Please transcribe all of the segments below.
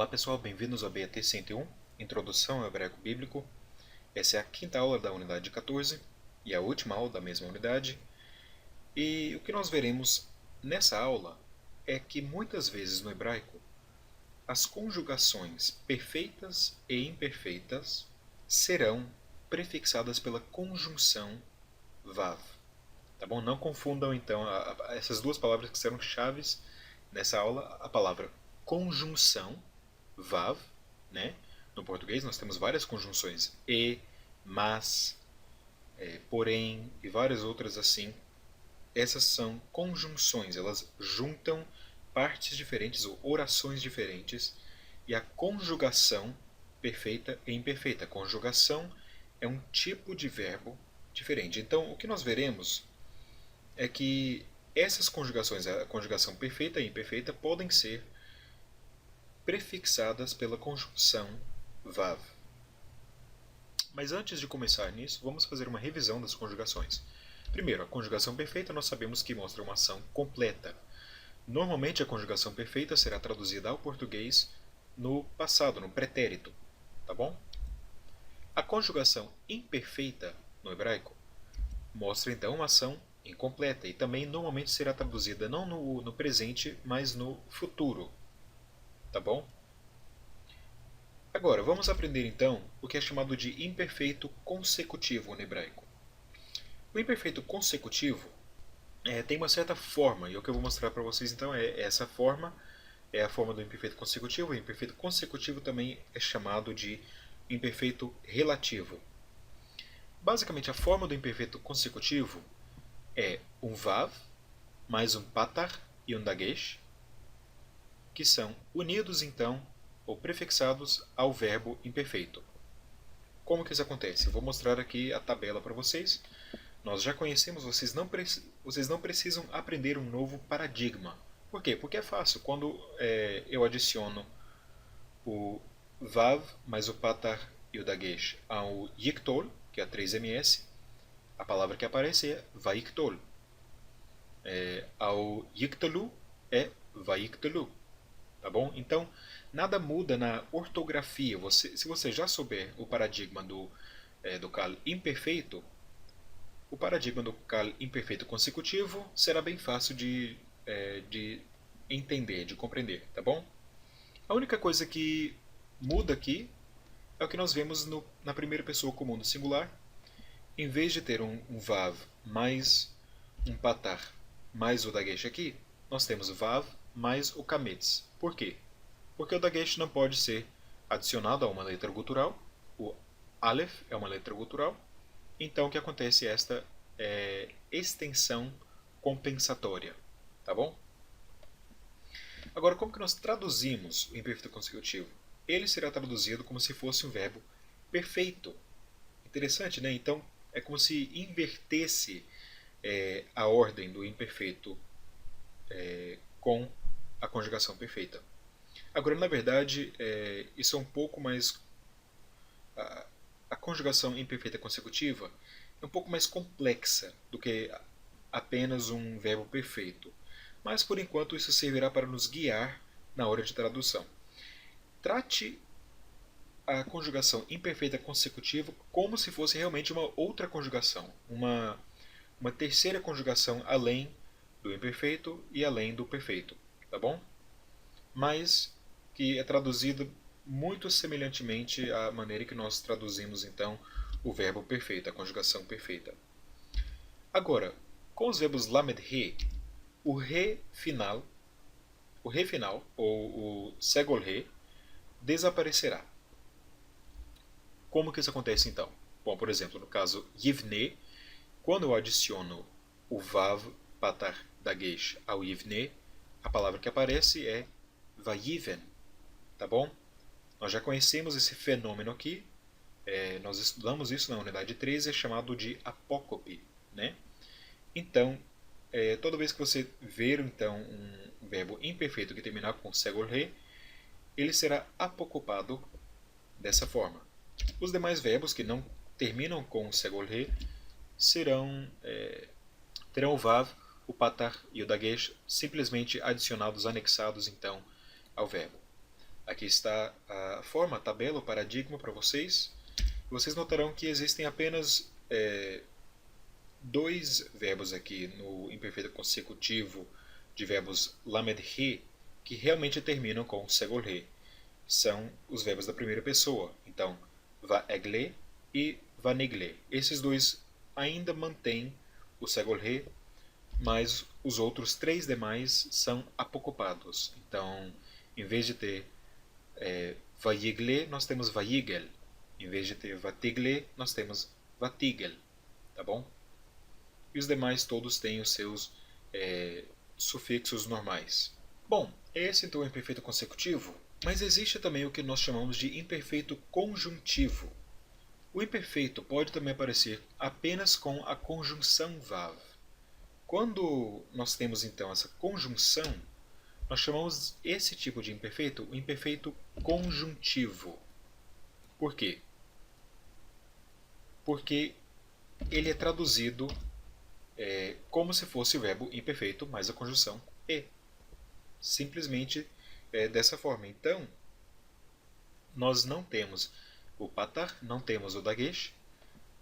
Olá pessoal, bem-vindos ao BAT 101, Introdução ao Hebraico Bíblico. Essa é a quinta aula da unidade 14 e a última aula da mesma unidade. E o que nós veremos nessa aula é que muitas vezes no hebraico as conjugações perfeitas e imperfeitas serão prefixadas pela conjunção vav. Tá bom? Não confundam então essas duas palavras que serão chaves nessa aula, a palavra conjunção vav, né? No português nós temos várias conjunções e, mas, porém e várias outras assim. Essas são conjunções, elas juntam partes diferentes ou orações diferentes, e a conjugação perfeita e imperfeita. A conjugação é um tipo de verbo diferente. Então, o que nós veremos é que essas conjugações, a conjugação perfeita e imperfeita, podem ser prefixadas pela conjunção vav. Mas antes de começar nisso, vamos fazer uma revisão das conjugações. Primeiro, a conjugação perfeita nós sabemos que mostra uma ação completa. Normalmente a conjugação perfeita será traduzida ao português no passado, no pretérito, tá bom? A conjugação imperfeita no hebraico mostra então uma ação incompleta e também normalmente será traduzida não no presente, mas no futuro, tá bom? Agora, vamos aprender então o que é chamado de imperfeito consecutivo no hebraico. O imperfeito consecutivo tem uma certa forma, e o que eu vou mostrar para vocês então é essa forma, é a forma do imperfeito consecutivo. O imperfeito consecutivo também é chamado de imperfeito relativo. Basicamente, a forma do imperfeito consecutivo é um vav mais um patar e um dagesh, que são unidos então ou prefixados ao verbo imperfeito. Como que isso acontece? Eu vou mostrar aqui a tabela para vocês. Nós já conhecemos, vocês não precisam aprender um novo paradigma. Por quê? Porque é fácil. Quando eu adiciono o vav mais o patar e o dagesh ao yiktol, que é a 3ms, a palavra que aparece é vaiktol. Ao yiktolu é vaiktolu. Tá bom? Então, nada muda na ortografia. Se você já souber o paradigma do cal imperfeito, o paradigma do cal imperfeito consecutivo será bem fácil de entender, de compreender, tá bom? A única coisa que muda aqui é o que nós vemos na primeira pessoa comum do singular. Em vez de ter um vav mais um patar mais o dagesh aqui, nós temos vav mais o kametz. Por quê? Porque o dagesh não pode ser adicionado a uma letra gutural. O aleph é uma letra gutural. Então o que acontece é esta extensão compensatória. Tá bom? Agora, como que nós traduzimos o imperfeito consecutivo? Ele será traduzido como se fosse um verbo perfeito. Interessante, né? Então é como se invertesse a ordem do imperfeito com a conjugação perfeita. Agora, na verdade, isso é um pouco mais... A conjugação imperfeita consecutiva é um pouco mais complexa do que apenas um verbo perfeito. Mas, por enquanto, isso servirá para nos guiar na hora de tradução. Trate a conjugação imperfeita consecutiva como se fosse realmente uma outra conjugação, uma terceira conjugação além do imperfeito e além do perfeito, tá bom? Mas que é traduzido muito semelhantemente à maneira que nós traduzimos então o verbo perfeito, a conjugação perfeita. Agora, com os verbos lamed he, o re final ou o segol re desaparecerá. Como que isso acontece então? Bom, por exemplo, no caso yivne, quando eu adiciono o vav patar dagesh ao yivne, a palavra que aparece é vayiven, tá bom? Nós já conhecemos esse fenômeno aqui, nós estudamos isso na unidade 13, é chamado de apócope, né? Então, toda vez que você ver então um verbo imperfeito que terminar com segol re, ele será apocopado dessa forma. Os demais verbos que não terminam com segol re terão o vav, o patar e o dagesh simplesmente adicionados, anexados então ao verbo. Aqui está a forma, a tabela, o paradigma para vocês. Vocês notarão que existem apenas dois verbos aqui no imperfeito consecutivo de verbos lamed he que realmente terminam com segol he. São os verbos da primeira pessoa. Então, va-egle e va-nigle. Esses dois ainda mantêm o segol he, mas os outros três demais são apocopados. Então, em vez de ter vayigle, nós temos vayigel. Em vez de ter vatigle, nós temos vatigel. Tá bom? E os demais todos têm os seus sufixos normais. Bom, esse então é o imperfeito consecutivo, mas existe também o que nós chamamos de imperfeito conjuntivo. O imperfeito pode também aparecer apenas com a conjunção vav. Quando nós temos então essa conjunção, nós chamamos esse tipo de imperfeito o imperfeito conjuntivo. Por quê? Porque ele é traduzido como se fosse o verbo imperfeito mais a conjunção e. Simplesmente dessa forma. Então, nós não temos o patar, não temos o dagesh,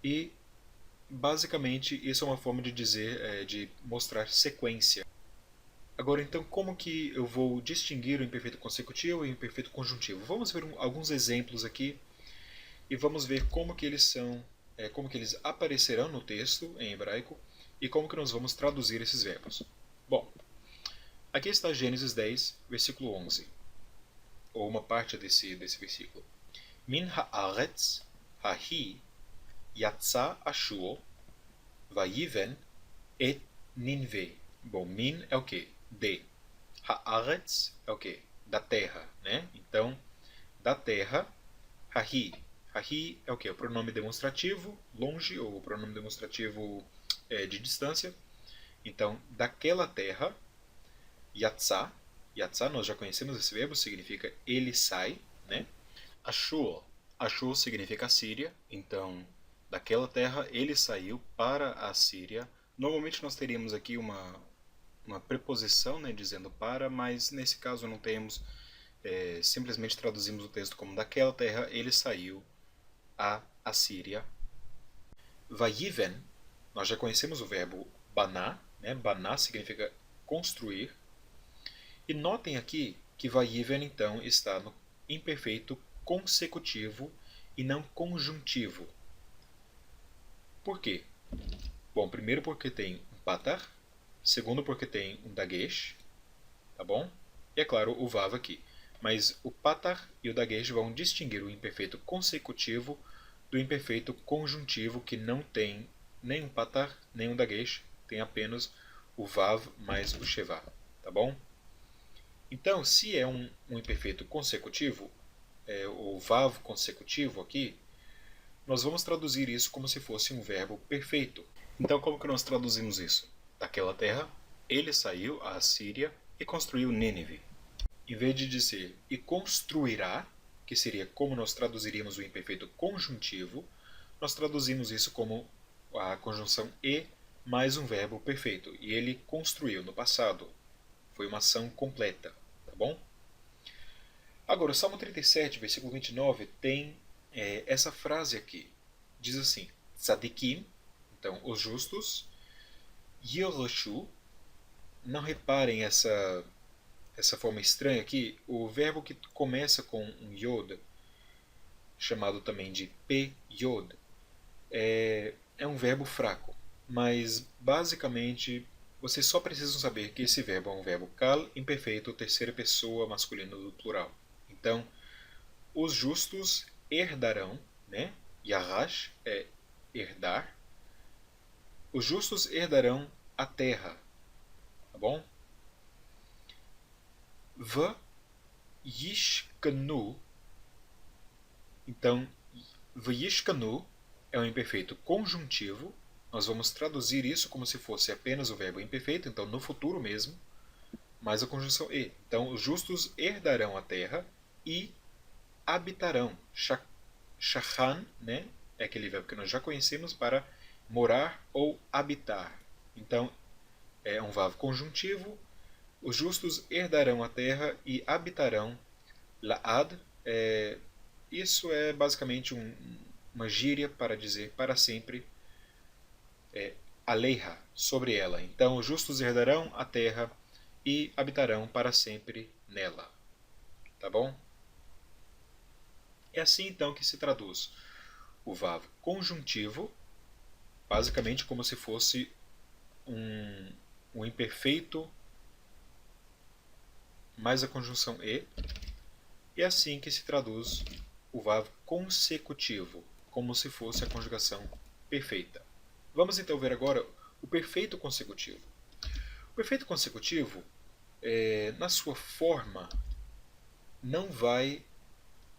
e basicamente isso é uma forma de dizer, de mostrar sequência. Agora, então, como que eu vou distinguir o imperfeito consecutivo e o imperfeito conjuntivo? Vamos ver alguns exemplos aqui e vamos ver como que eles são, como que eles aparecerão no texto em hebraico e como que nós vamos traduzir esses verbos. Bom, aqui está Gênesis 10, versículo 11, ou uma parte desse versículo. Min haaretz hahi yatsa ashur vayiven et ninve. Bom, min é o que? De. Haaretz é o que? Da terra, né? Então, da terra, hahi. Hahi é o que? O pronome demonstrativo, longe, ou o pronome demonstrativo de distância. Então, daquela terra, Yatzá, Yatzá, nós já conhecemos esse verbo, significa ele sai, né? Ashur, Ashur significa Síria, então daquela terra ele saiu para a Síria. Normalmente nós teríamos aqui uma preposição, né, dizendo para, mas nesse caso não temos, simplesmente traduzimos o texto como daquela terra ele saiu a Assíria. Vayiven, nós já conhecemos o verbo baná, né? Baná significa construir. E notem aqui que Vayiven então está no imperfeito consecutivo e não conjuntivo. Por quê? Bom, primeiro porque tem um patar, segundo porque tem um dagesh, tá bom? E é claro o vav aqui. Mas o patar e o dagesh vão distinguir o imperfeito consecutivo do imperfeito conjuntivo, que não tem nem um patar nem um dagesh, tem apenas o vav mais o shevá, tá bom? Então, se é um imperfeito consecutivo, o vav consecutivo aqui, nós vamos traduzir isso como se fosse um verbo perfeito. Então, como que nós traduzimos isso? Daquela terra, ele saiu à Síria e construiu Nínive. Em vez de dizer e construirá, que seria como nós traduziríamos o imperfeito conjuntivo, nós traduzimos isso como a conjunção e mais um verbo perfeito. E ele construiu no passado. Foi uma ação completa, tá bom? Agora, o Salmo 37, versículo 29, tem essa frase aqui. Diz assim, Tzadikim, então os justos, Yeroshu, não reparem essa forma estranha aqui, o verbo que começa com um Yod, chamado também de P-Yod, é um verbo fraco, mas basicamente vocês só precisam saber que esse verbo é um verbo kal imperfeito, terceira pessoa masculina do plural. Então, os justos herdarão, né? Yarash é herdar. Os justos herdarão a terra, tá bom? Vayishkanu, então, Vayishkanu é um imperfeito conjuntivo. Nós vamos traduzir isso como se fosse apenas o verbo imperfeito, então no futuro mesmo, mais a conjunção e. Então, os justos herdarão a terra e habitarão. Shachan, né, é aquele verbo que nós já conhecemos para morar ou habitar. Então, um vav conjuntivo. Os justos herdarão a terra e habitarão La'ad, isso é basicamente uma gíria para dizer para sempre, Aleha, sobre ela. Então os justos herdarão a terra e habitarão para sempre nela. Tá bom? É assim então que se traduz o vav conjuntivo, basicamente como se fosse um imperfeito mais a conjunção e. É assim que se traduz o vav consecutivo, como se fosse a conjugação perfeita. Vamos então ver agora o perfeito consecutivo. O perfeito consecutivo, na sua forma, não vai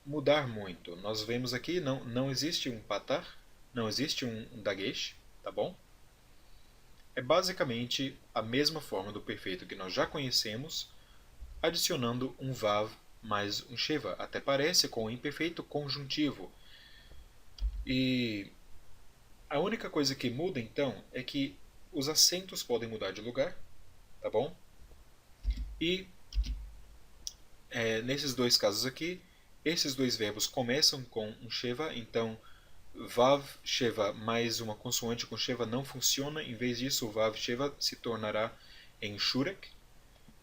mudar muito. Nós vemos aqui, não existe um patar, não existe um dagesh, tá bom? É basicamente a mesma forma do perfeito que nós já conhecemos, adicionando um vav mais um sheva. Até parece com o imperfeito conjuntivo. E a única coisa que muda então é que os acentos podem mudar de lugar, tá bom? E nesses dois casos aqui, esses dois verbos começam com um sheva, então vav sheva mais uma consoante com sheva não funciona. Em vez disso, o vav sheva se tornará em shurek.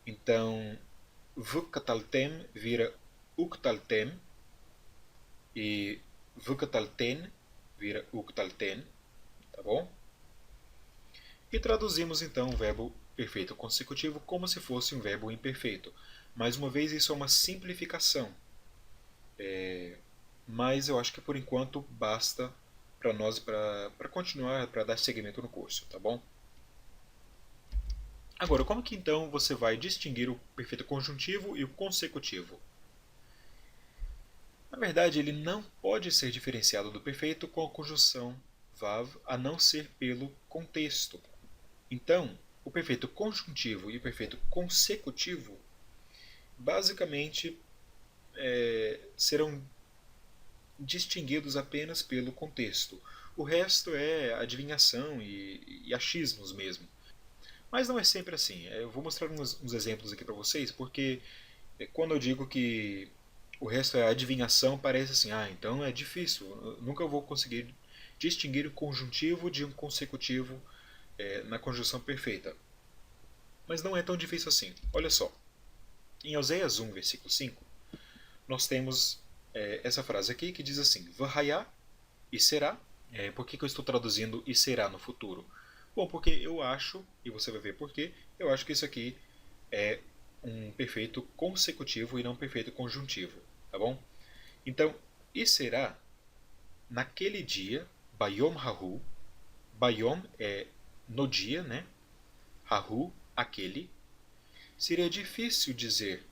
Então vkataltem vira uktaltem e vkatalten vira uktalten, tá bom? E traduzimos então o verbo perfeito consecutivo como se fosse um verbo imperfeito. Mais uma vez, isso é uma simplificação. Mas eu acho que por enquanto basta para nós para continuar, para dar seguimento no curso, tá bom? Agora, como que então você vai distinguir o perfeito conjuntivo e o consecutivo? Na verdade, ele não pode ser diferenciado do perfeito com a conjunção vav, a não ser pelo contexto. Então, o perfeito conjuntivo e o perfeito consecutivo basicamente serão distinguidos apenas pelo contexto. O resto é adivinhação e achismos mesmo. Mas não é sempre assim. Eu vou mostrar uns exemplos aqui para vocês, porque quando eu digo que o resto é adivinhação, parece assim, então é difícil. Eu nunca vou conseguir distinguir o conjuntivo de um consecutivo na conjunção perfeita. Mas não é tão difícil assim. Olha só. Em Oséias 1, versículo 5, nós temos essa frase aqui que diz assim: Vahaya e será. Por que eu estou traduzindo e será no futuro? Bom, porque eu acho, e você vai ver por quê, eu acho que isso aqui é um perfeito consecutivo e não um perfeito conjuntivo, tá bom? Então, e será naquele dia, Bayom Hahu, Bayom é no dia, né? Hahu, aquele. Seria difícil dizer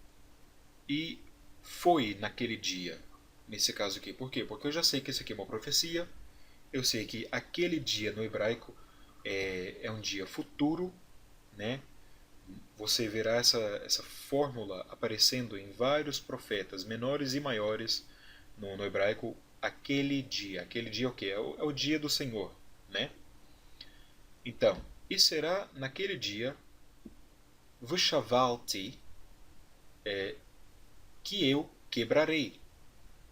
e foi naquele dia. Nesse caso aqui, por quê? Porque eu já sei que isso aqui é uma profecia, eu sei que aquele dia no hebraico é um dia futuro, né? Você verá essa fórmula aparecendo em vários profetas, menores e maiores, no hebraico, aquele dia. Aquele dia é o quê? É o dia do Senhor, né? Então, e será naquele dia, Vushavalti, que eu quebrarei,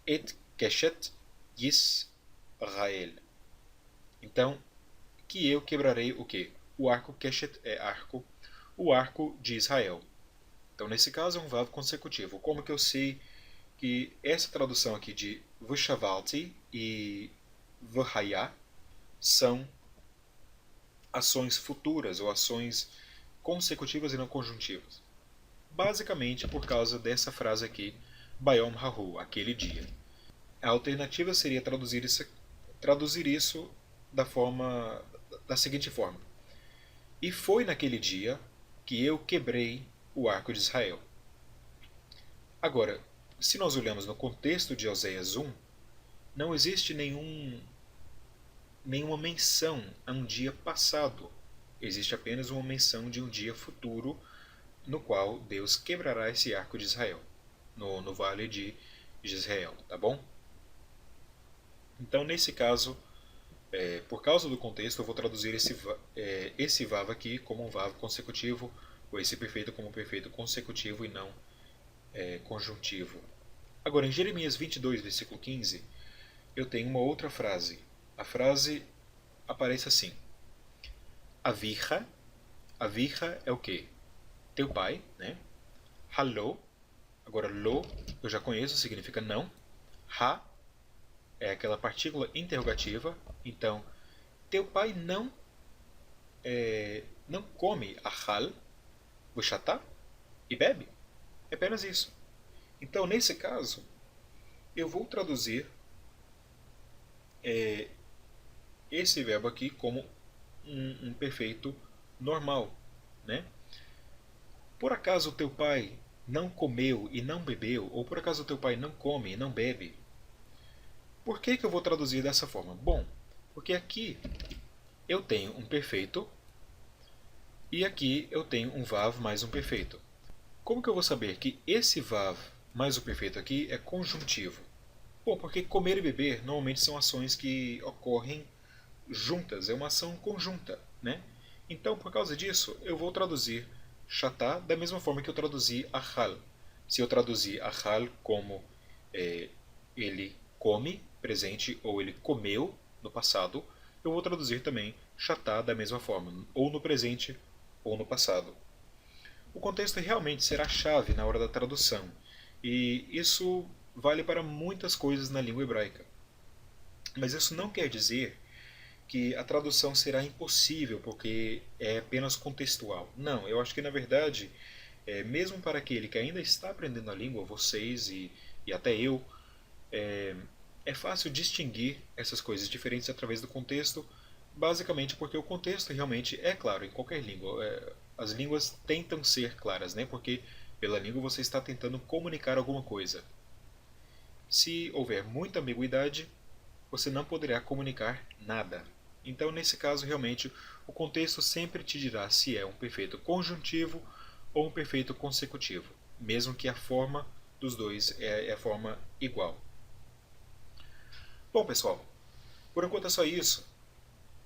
et keshet Yisrael. Então, que eu quebrarei o quê? O arco Keshet é arco, o arco de Israel. Então, nesse caso, é um vav consecutivo. Como que eu sei que essa tradução aqui de Vushavalti e Vahaya são ações futuras ou ações consecutivas e não conjuntivas? Basicamente por causa dessa frase aqui, Bayom Hahu, aquele dia. A alternativa seria traduzir isso da seguinte forma: E foi naquele dia que eu quebrei o arco de Israel. Agora, se nós olhamos no contexto de Oséias 1, não existe nenhuma menção a um dia passado. Existe apenas uma menção de um dia futuro no qual Deus quebrará esse arco de Israel, no vale de Israel, tá bom? Então, nesse caso, por causa do contexto, eu vou traduzir esse vav aqui como um vav consecutivo, ou esse perfeito como um perfeito consecutivo e não conjuntivo. Agora, em Jeremias 22, versículo 15, eu tenho uma outra frase. A frase aparece assim: Avicha, avicha é o quê? Teu pai, né? Hallo, agora lo eu já conheço, significa não. Ha é aquela partícula interrogativa, então teu pai não come ahal, vushatá, e bebe. É apenas isso. Então, nesse caso, eu vou traduzir esse verbo aqui como um perfeito normal, né? Por acaso o teu pai não comeu e não bebeu, ou por acaso o teu pai não come e não bebe? Por que eu vou traduzir dessa forma? Bom, porque aqui eu tenho um perfeito e aqui eu tenho um vav mais um perfeito. Como que eu vou saber que esse vav mais o perfeito aqui é conjuntivo? Bom, porque comer e beber normalmente são ações que ocorrem juntas, é uma ação conjunta, né? Então, por causa disso, eu vou traduzir chatá da mesma forma que eu traduzi ahal. Se eu traduzir ahal como ele come, presente, ou ele comeu, no passado, eu vou traduzir também chatá da mesma forma, ou no presente ou no passado. O contexto realmente será chave na hora da tradução, e isso vale para muitas coisas na língua hebraica. Mas isso não quer dizer que a tradução será impossível porque é apenas contextual. Não, eu acho que na verdade, mesmo para aquele que ainda está aprendendo a língua, vocês e até eu, é fácil distinguir essas coisas diferentes através do contexto, basicamente porque o contexto realmente é claro em qualquer língua. As línguas tentam ser claras, né? Porque pela língua você está tentando comunicar alguma coisa. Se houver muita ambiguidade, você não poderá comunicar nada. Então, nesse caso, realmente, o contexto sempre te dirá se é um perfeito conjuntivo ou um perfeito consecutivo, mesmo que a forma dos dois é a forma igual. Bom, pessoal, por enquanto é só isso.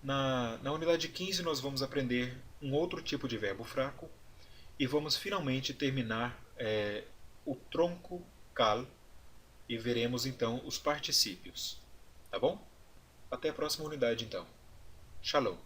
Na unidade 15 nós vamos aprender um outro tipo de verbo fraco e vamos finalmente terminar o tronco kal e veremos então os particípios. Tá bom? Até a próxima unidade então. Shalom.